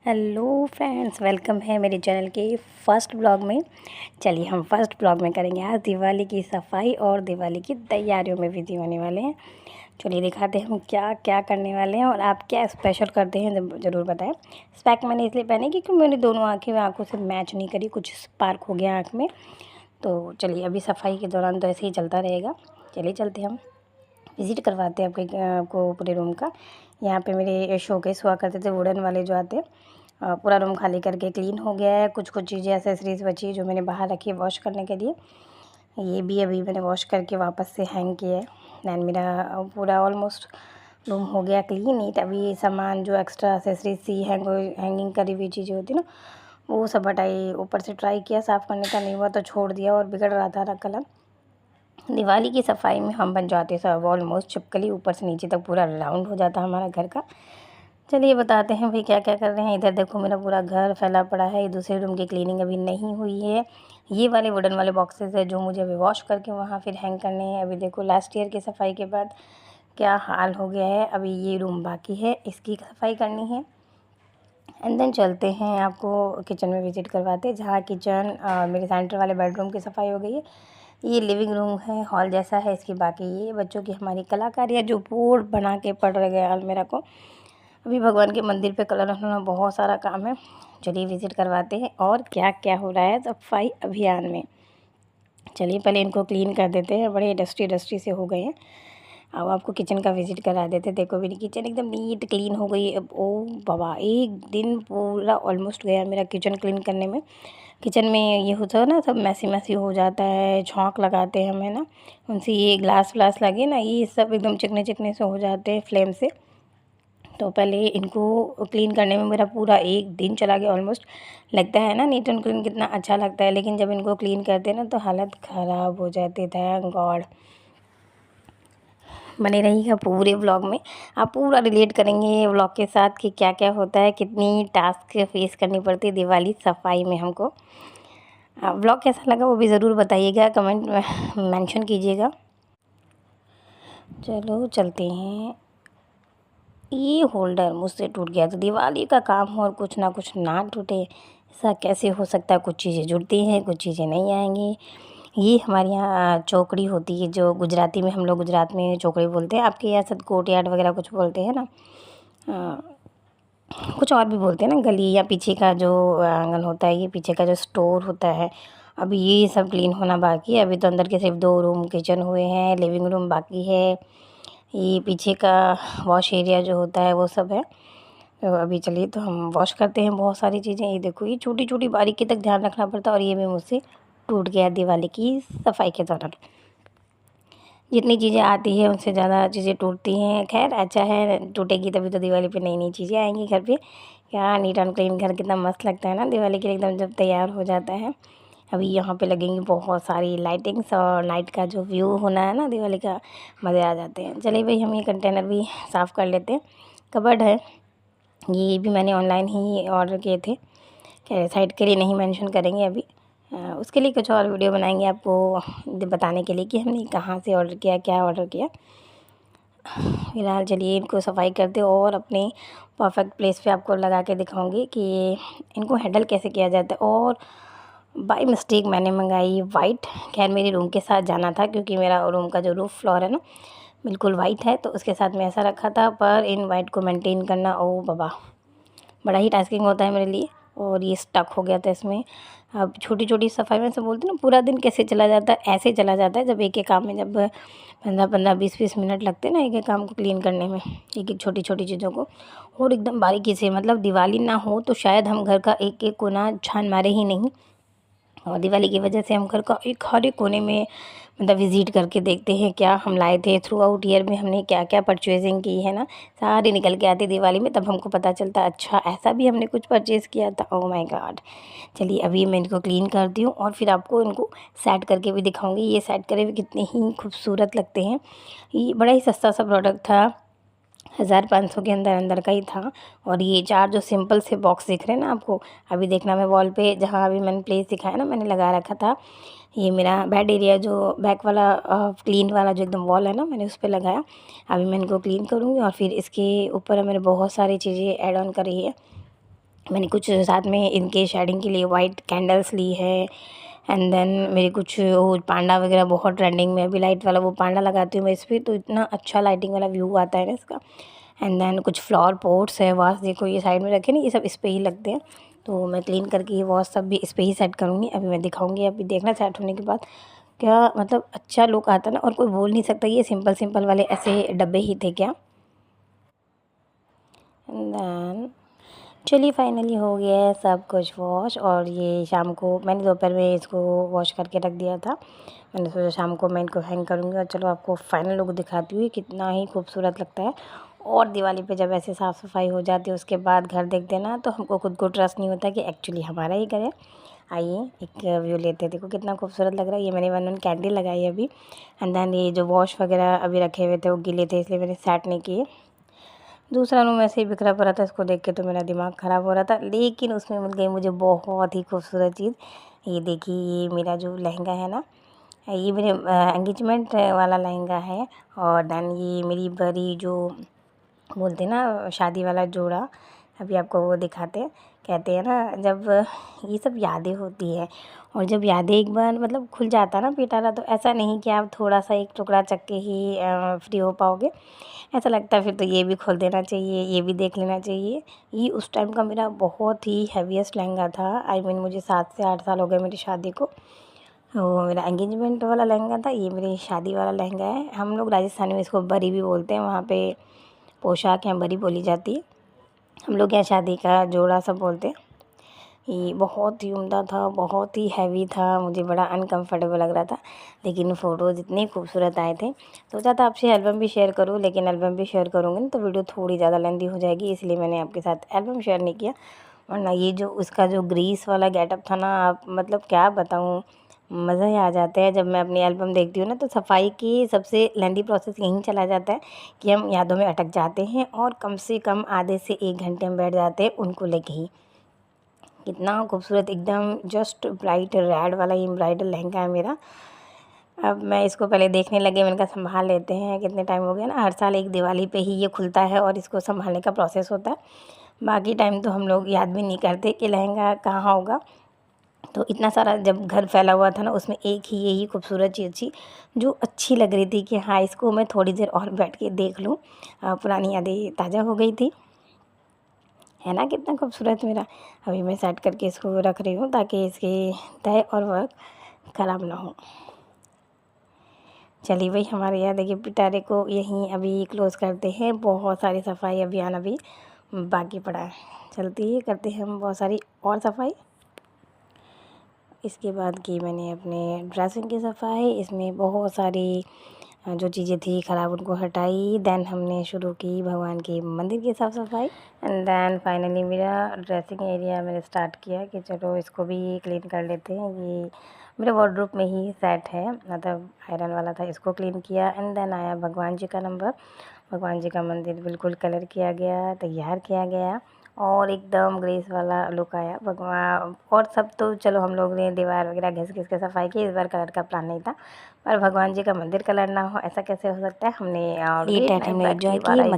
Hello friends, welcome है मेरे channel के फर्स्ट ब्लॉग में। चलिए हम फर्स्ट ब्लॉग में करेंगे आज दिवाली की सफाई और दिवाली की तैयारियों में बिजी होने वाले हैं। चलिए दिखाते हैं हम क्या क्या करने वाले हैं और आप क्या स्पेशल करते हैं ज़रूर बताएं। स्पेक मैंने इसलिए पहने क्योंकि मेरी दोनों आँखों से मैच नहीं करी, कुछ स्पार्क हो गया आँख में। तो चलिए अभी सफाई के दौरान तो ऐसे ही चलता रहेगा। चलिए चलते हम विज़िट करवाते हैं आपको पूरे रूम का। यहाँ पे मेरे शोकेस हुआ करते थे वुडन वाले जो आते हैं। पूरा रूम खाली करके क्लीन हो गया है। कुछ कुछ चीज़ें एक्सेसरीज़ बची जो मैंने बाहर रखी है वॉश करने के लिए। ये भी अभी मैंने वॉश करके वापस से हैंग किया है। दैन मेरा पूरा ऑलमोस्ट रूम हो गया क्लीन नीट। अभी सामान जो एक्स्ट्रा एक्सेसरीज थी हैंगिंग करी हुई चीज़ें होती ना, वो सब हटाई। ऊपर से ट्राई किया साफ़ करने का, नहीं हुआ तो छोड़ दिया और बिगड़ रहा था कलर। दिवाली की सफाई में हम बन जाते सब ऑलमोस्ट छिपकली, ऊपर से नीचे तक पूरा राउंड हो जाता हमारा घर का। चलिए बताते हैं भाई क्या क्या कर रहे हैं। इधर देखो मेरा पूरा घर फैला पड़ा है। दूसरे रूम की क्लीनिंग अभी नहीं हुई है। ये वाले वुडन वाले बॉक्सेस है जो मुझे अभी वॉश करके वहाँ फिर हैंग करने हैं। अभी देखो लास्ट ईयर की सफाई के बाद क्या हाल हो गया है। अभी ये रूम बाकी है, इसकी सफाई करनी है। एंड देन चलते हैं आपको किचन में विज़िट करवाते हैं, जहाँ किचन मेरे सेंटर वाले बेडरूम की सफाई हो गई है। ये लिविंग रूम है, हॉल जैसा है इसकी। बाकी ये बच्चों की हमारी कलाकारियाँ जो बोर्ड बना के पड़ रहे गए अलमीरा को। अभी भगवान के मंदिर पे कलर रखना बहुत सारा काम है। चलिए विज़िट करवाते हैं और क्या क्या हो रहा है सफाई अभियान में। चलिए पहले इनको क्लीन कर देते हैं, बड़े डस्टी डस्टी से हो गए हैं। अब आपको किचन का विज़िट करा देते। देखो मेरी किचन एकदम नीट क्लीन हो गई। अब ओ बाबा, एक दिन पूरा ऑलमोस्ट गया मेरा किचन क्लीन करने में। किचन में ये होता है ना, सब मैसी मैसी हो जाता है। छौंक लगाते हैं हमें ना, उनसे ये ग्लास व्लास लगे ना, ये सब एकदम चिकने चिकने से हो जाते हैं फ्लेम से। तो पहले इनको क्लीन करने में मेरा पूरा एक दिन चला गया ऑलमोस्ट। लगता है ना नीट एंड क्लीन कितना अच्छा लगता है, लेकिन जब इनको क्लीन करते हैं ना तो हालत ख़राब हो जाती। Thank God. बने रहिएगा पूरे व्लॉग में, आप पूरा रिलेट करेंगे व्लॉग के साथ कि क्या क्या होता है, कितनी टास्क फेस करनी पड़ती है दिवाली सफाई में हमको। व्लॉग कैसा लगा वो भी ज़रूर बताइएगा, कमेंट में मेंशन कीजिएगा। चलो चलते हैं। ये होल्डर मुझसे टूट गया, तो दिवाली का काम हो और कुछ ना टूटे, ऐसा कैसे हो सकता है। कुछ चीज़ें जुड़ती हैं, कुछ चीज़ें नहीं आएंगी। ये हमारे यहाँ चौकड़ी होती है, जो गुजराती में, हम लोग गुजरात में चौकड़ी बोलते हैं। आपके यहाँ सब कोर्टयार्ड वगैरह कुछ बोलते हैं ना, कुछ और भी बोलते हैं ना, गली या पीछे का जो आंगन होता है, ये पीछे का जो स्टोर होता है। अभी ये सब क्लीन होना बाकी है। अभी तो अंदर के सिर्फ 2 रूम किचन हुए हैं, लिविंग रूम बाकी है। ये पीछे का वॉश एरिया जो होता है वो सब है। तो अभी चलिए तो हम वॉश करते हैं बहुत सारी चीज़ें। ये देखो ये छोटी छोटी बारीकी तक ध्यान रखना पड़ता है, और ये भी मुझसे टूट गया दिवाली की सफाई के दौरान। जितनी चीज़ें आती है उनसे ज़्यादा चीज़ें टूटती हैं। खैर अच्छा है, टूटेगी तभी तो दिवाली पे नई नई चीज़ें आएंगी घर पे। क्या नीट एंड क्लीन घर कितना मस्त लगता है ना दिवाली के लिए, एकदम जब तैयार हो जाता है। अभी यहाँ पे लगेंगी बहुत सारी लाइटिंग्स, और नाइट का जो व्यू होना है ना दिवाली का, मज़े आ जाते हैं। चलिए भाई हम ये कंटेनर भी साफ़ कर लेते हैं। कबर्ड है, ये भी मैंने ऑनलाइन ही ऑर्डर किए थे। क्या साइट के लिए नहीं मेंशन करेंगे अभी, उसके लिए कुछ और वीडियो बनाएंगे आपको बताने के लिए कि हमने कहाँ से ऑर्डर किया, क्या ऑर्डर किया। फिलहाल चलिए इनको सफाई करते और अपने परफेक्ट प्लेस पे आपको लगा के दिखाऊंगी कि इनको हैंडल कैसे किया जाता है। और बाय मिस्टेक मैंने मंगाई वाइट। खैर मेरे रूम के साथ जाना था, क्योंकि मेरा रूम का जो रूफ़ फ्लोर है ना बिल्कुल वाइट है, तो उसके साथ में ऐसा रखा था। पर इन वाइट को मेंटेन करना, ओ बाबा, बड़ा ही टास्किंग होता है मेरे लिए। और ये स्टक हो गया था इसमें। अब छोटी छोटी सफाई में से बोलते ना, पूरा दिन कैसे चला जाता है, ऐसे चला जाता है जब एक एक काम में, जब 15-15 20-20 मिनट लगते हैं ना एक एक काम को क्लीन करने में, एक एक छोटी छोटी चीज़ों को। और एकदम बारीकी से, मतलब दिवाली ना हो तो शायद हम घर का एक एक कोना छान मारे ही नहीं। और दिवाली की वजह से हम घर का एक हर एक कोने में मतलब विज़िट करके देखते हैं क्या हम लाए थे थ्रू आउट ईयर में, हमने क्या क्या परचेजिंग की है ना, सारी निकल के आती दिवाली में। तब हमको पता चलता अच्छा ऐसा भी हमने कुछ परचेज़ किया था। Oh my God. चलिए अभी मैं इनको क्लीन करती हूँ और फिर आपको इनको सेट करके भी दिखाऊंगी। ये सेट करे हुए कितने ही खूबसूरत लगते हैं। ये बड़ा ही सस्ता सा प्रोडक्ट था, 1500 के अंदर अंदर का ही था। और ये 4 जो सिंपल से बॉक्स दिख रहे हैं ना आपको, अभी देखना, मैं वॉल पे जहाँ अभी मैंने प्लेस दिखाया ना, मैंने लगा रखा था। ये मेरा बेड एरिया जो बैक वाला क्लीन वाला जो एकदम वॉल है ना, मैंने उस पर लगाया। अभी मैं इनको क्लीन करूँगी और फिर इसके ऊपर मैंने बहुत सारी चीज़ें ऐड ऑन करी है। मैंने कुछ साथ में इनके शेडिंग के लिए वाइट कैंडल्स ली है। एंड देन मेरे कुछ वो पांडा वगैरह बहुत ट्रेंडिंग में अभी लाइट वाला वो पांडा लगाती हूँ मैं इस पर, तो इतना अच्छा लाइटिंग वाला व्यू आता है ना इसका। एंड देन कुछ फ्लावर पॉट्स है, वास देखो ये साइड में रखे ना, ये सब इस पर ही लगते हैं। तो मैं क्लीन करके ये वॉश सब भी इस पर ही सेट करूँगी। अभी मैं दिखाऊँगी, अभी देखना सेट होने के बाद क्या मतलब अच्छा लुक आता है ना, और कोई बोल नहीं सकता ये सिंपल सिंपल वाले ऐसे डब्बे ही थे क्या। एंड देन चलिए फाइनली हो गया है सब कुछ वॉश। और ये शाम को मैंने दोपहर में इसको वॉश करके रख दिया था। मैंने सोचा शाम को मैं इनको हैंग करूँगी। और चलो आपको फाइनल लुक दिखाती हुई कितना ही खूबसूरत लगता है। और दिवाली पे जब ऐसे साफ़ सफाई हो जाती है उसके बाद घर देखते ना, तो हमको खुद को ट्रस्ट नहीं होता कि एक्चुअली हमारा ही घर है। आइए एक व्यू लेते हैं, देखो कितना खूबसूरत लग रहा है। ये मैंने 1 कैंडल लगाई है अभी। एंड देन ये जो वॉश वगैरह अभी रखे हुए थे वो गीले थे इसलिए मैंने सेट नहीं किए। दूसरा रूम ऐसे ही बिखरा पड़ा था, इसको देख के तो मेरा दिमाग ख़राब हो रहा था। लेकिन उसमें मिल गई मुझे बहुत ही खूबसूरत चीज़। ये देखिए, ये मेरा जो लहंगा है ना, ये मेरे एंगेजमेंट वाला लहंगा है। और देन ये मेरी बड़ी जो बोलते हैं ना शादी वाला जोड़ा, अभी आपको वो दिखाते हैं। कहते हैं ना जब ये सब यादें होती है, और जब यादें एक बार मतलब खुल जाता है ना पिटारा, तो ऐसा नहीं कि आप थोड़ा सा एक टुकड़ा चख के ही फ्री हो पाओगे। ऐसा लगता है फिर तो ये भी खोल देना चाहिए, ये भी देख लेना चाहिए। ये उस टाइम का मेरा बहुत ही हैवीएस्ट लहंगा था। आई मीन मुझे 7 से 8 साल हो गए मेरी शादी को। वो मेरा एंगेजमेंट वाला लहंगा था, ये मेरी शादी वाला लहंगा है। हम लोग राजस्थान में इसको बरी भी बोलते हैं, वहाँ पे पोशाक यहाँ बरी बोली जाती है। हम लोग यहाँ शादी का जोड़ा सब बोलते हैं। ये बहुत ही उम्दा था, बहुत ही हैवी था, मुझे बड़ा अनकंफर्टेबल लग रहा था। लेकिन फ़ोटोज़ इतने खूबसूरत आए थे, सोचा था आपसे एल्बम भी शेयर करूँ, लेकिन एल्बम भी शेयर करूँगी ना तो वीडियो थोड़ी ज़्यादा लेंदी हो जाएगी, इसलिए मैंने आपके साथ एल्बम शेयर नहीं किया। वरना ये जो उसका जो ग्रीस वाला गेटअप था ना, आप मतलब क्या बताऊँ, मज़ा ही आ जाता है। जब मैं अपनी एल्बम देखती हूँ ना, तो सफाई की सबसे लेंदी प्रोसेस यहीं चला जाता है कि हम यादों में अटक जाते हैं, और कम से कम आधे से 1 घंटे हम बैठ जाते हैं उनको लेके ही। कितना खूबसूरत एकदम जस्ट ब्राइट रेड वाला ये ब्राइडल लहंगा है मेरा। अब मैं इसको पहले देखने लगे, मैंने कहा संभाल लेते हैं, कितने टाइम हो गया ना, हर साल एक दिवाली पे ही ये खुलता है और इसको संभालने का प्रोसेस होता है। बाकी टाइम तो हम लोग याद भी नहीं करते कि लहंगा कहाँ होगा। तो इतना सारा जब घर फैला हुआ था ना, उसमें एक ही यही खूबसूरत चीज़ थी जो अच्छी लग रही थी कि हाँ इसको मैं थोड़ी देर और बैठ के देख लूँ। पुरानी यादें ताज़ा हो गई थी, है ना कितना खूबसूरत मेरा। अभी मैं सेट करके इसको रख रही हूँ ताकि इसके तय और वर्क ख़राब ना हो। चलिए भाई, हमारे यहाँ देखिए पिटारे को यहीं अभी क्लोज़ करते हैं। बहुत सारी सफाई अभियान अभी बाकी पड़ा है, चलती है, करते हैं हम बहुत सारी और सफाई। इसके बाद की मैंने अपने ड्रेसिंग की सफाई, इसमें बहुत सारी जो चीज़ें थी ख़राब उनको हटाई। देन हमने शुरू की भगवान के मंदिर की साफ़ सफाई। एंड देन फाइनली मेरा ड्रेसिंग एरिया मैंने स्टार्ट किया कि चलो इसको भी क्लीन कर लेते हैं। ये मेरे वार्डरोब में ही सेट है, मतलब आयरन वाला था, इसको क्लीन किया। एंड देन आया भगवान जी का नंबर। भगवान जी का मंदिर बिल्कुल कलर किया गया, तैयार किया गया, और एकदम ग्रेस वाला लुक आया भगवान। और सब तो चलो हम लोग ने दीवार वगैरह घिस घिस के सफाई की, इस बार कलर का प्लान नहीं था। पर भगवान जी का मंदिर कलर ना हो ऐसा कैसे हो सकता है। हमने लेट नाइट बैठ के 12